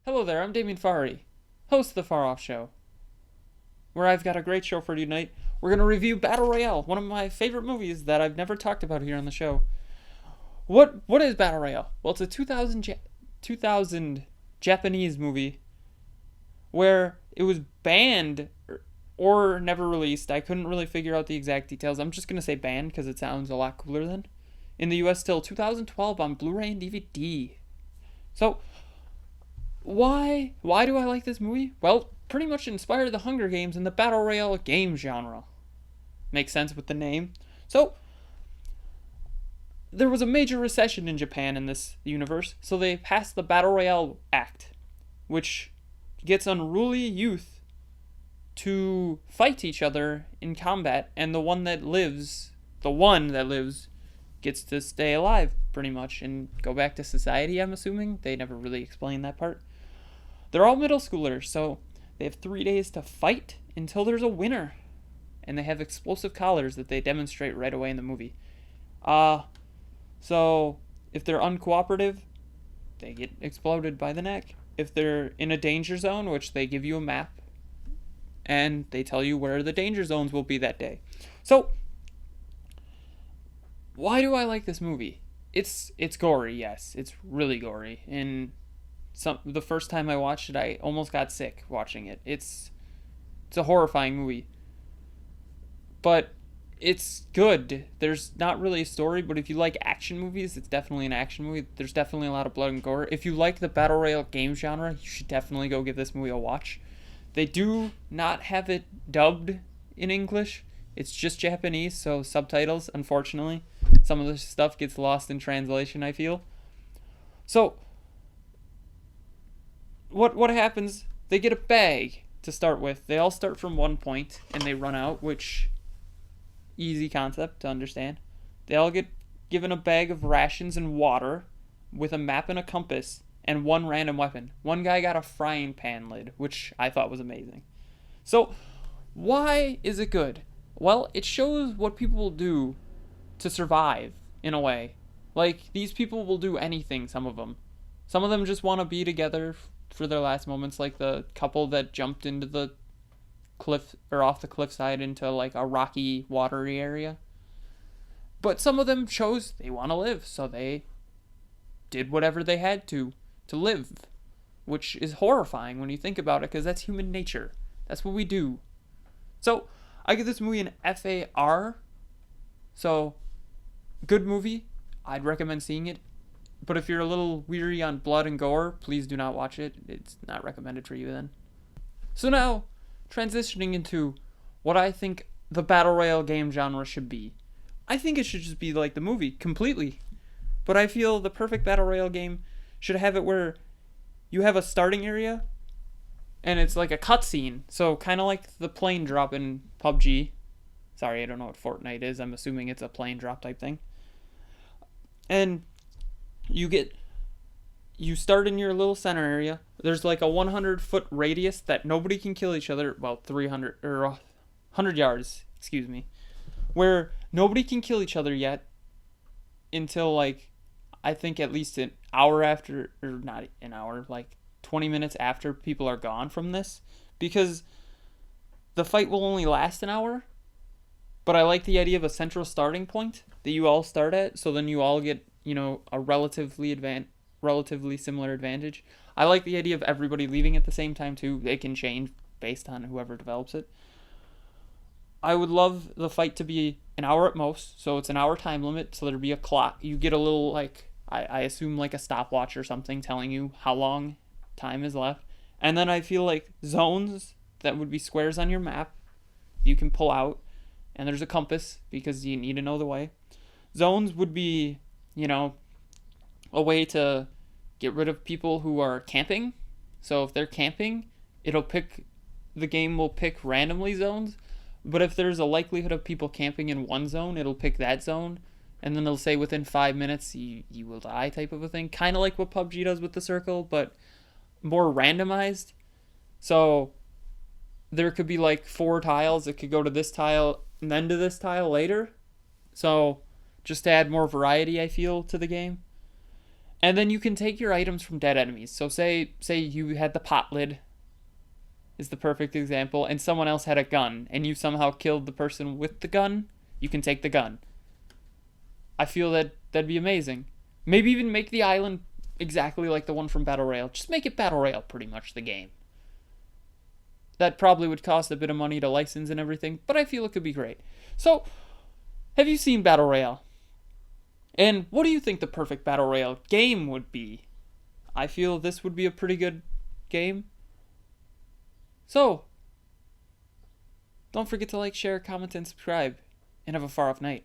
Hello there, I'm Damien Farr, host of the Far Off Show, where I've got a great show for you tonight. We're going to review Battle Royale, one of my favorite movies that I've never talked about here on the show. What is Battle Royale? Well, it's a 2000 Japanese movie where it was banned or never released. I couldn't really figure out the exact details. I'm just going to say banned because it sounds a lot cooler than. In the US till 2012 on Blu-ray and DVD. So, why do I like this movie? Well, pretty much inspired the Hunger Games and the Battle Royale game genre. Makes sense with the name. So, there was a major recession in Japan in this universe, so they passed the Battle Royale Act, which gets unruly youth to fight each other in combat, and the one that lives gets to stay alive, pretty much, and go back to society, I'm assuming. They never really explained that part. They're all middle schoolers, so they have 3 days to fight until there's a winner. And they have explosive collars that they demonstrate right away in the movie. So if they're uncooperative, they get exploded by the neck. If they're in a danger zone, which they give you a map, and they tell you where the danger zones will be that day. So, why do I like this movie? It's gory, yes. It's really gory. And the first time I watched it, I almost got sick watching it. It's a horrifying movie, but it's good. There's not really a story, but if you like action movies, it's definitely an action movie. There's definitely a lot of blood and gore. If you like the Battle Royale game genre, you should definitely go give this movie a watch. They do not have it dubbed in English. It's just Japanese, so subtitles, unfortunately. Some of the stuff gets lost in translation, I feel. So, what happens? They get a bag to start with. They all start from one point and they run out, which easy concept to understand. They all get given a bag of rations and water with a map and a compass and one random weapon. One guy got a frying pan lid, which I thought was amazing. So, why is it good? Well, it shows what people will do to survive, in a way. Like, these people will do anything, some of them. Some of them just want to be together for their last moments, like the couple that jumped into the cliff, or off the cliffside into like a rocky, watery area. But some of them chose they want to live, so they did whatever they had to live, which is horrifying when you think about it, because that's human nature. That's what we do. So, I give this movie an FAR. So, good movie. I'd recommend seeing it. But if you're a little weary on blood and gore, please do not watch it. It's not recommended for you then. So now, transitioning into what I think the Battle Royale game genre should be. I think it should just be like the movie, completely. But I feel the perfect Battle Royale game should have it where you have a starting area, and it's like a cutscene. So kind of like the plane drop in PUBG. Sorry, I don't know what Fortnite is. I'm assuming it's a plane drop type thing. And you start in your little center area. There's like a 100-foot radius that nobody can kill each other. Well, 300 or 100 yards, excuse me, where nobody can kill each other yet until like I think at least an hour after, or not an hour, like 20 minutes after people are gone from this, because the fight will only last an hour. But I like the idea of a central starting point that you all start at, so then you all get, a relatively similar advantage. I like the idea of everybody leaving at the same time too. It can change based on whoever develops it. I would love the fight to be an hour at most, so it's an hour time limit, so there'd be a clock. You get a little, like, I assume like a stopwatch or something telling you how long time is left. And then I feel like zones that would be squares on your map you can pull out, and there's a compass because you need to know the way. Zones would be, a way to get rid of people who are camping. So if they're camping, the game will pick randomly zones. But if there's a likelihood of people camping in one zone, it'll pick that zone. And then it'll say within 5 minutes you will die type of a thing. Kind of like what PUBG does with the circle, but more randomized. So there could be like 4 tiles. It could go to this tile and then to this tile later. So just to add more variety, I feel, to the game. And then you can take your items from dead enemies. So say you had the pot lid is the perfect example, and someone else had a gun, and you somehow killed the person with the gun, you can take the gun. I feel that that'd be amazing. Maybe even make the island exactly like the one from Battle Royale. Just make it Battle Royale, pretty much, the game. That probably would cost a bit of money to license and everything, but I feel it could be great. So, have you seen Battle Royale? And what do you think the perfect Battle Royale game would be? I feel this would be a pretty good game. So, don't forget to like, share, comment, and subscribe. And have a far off night.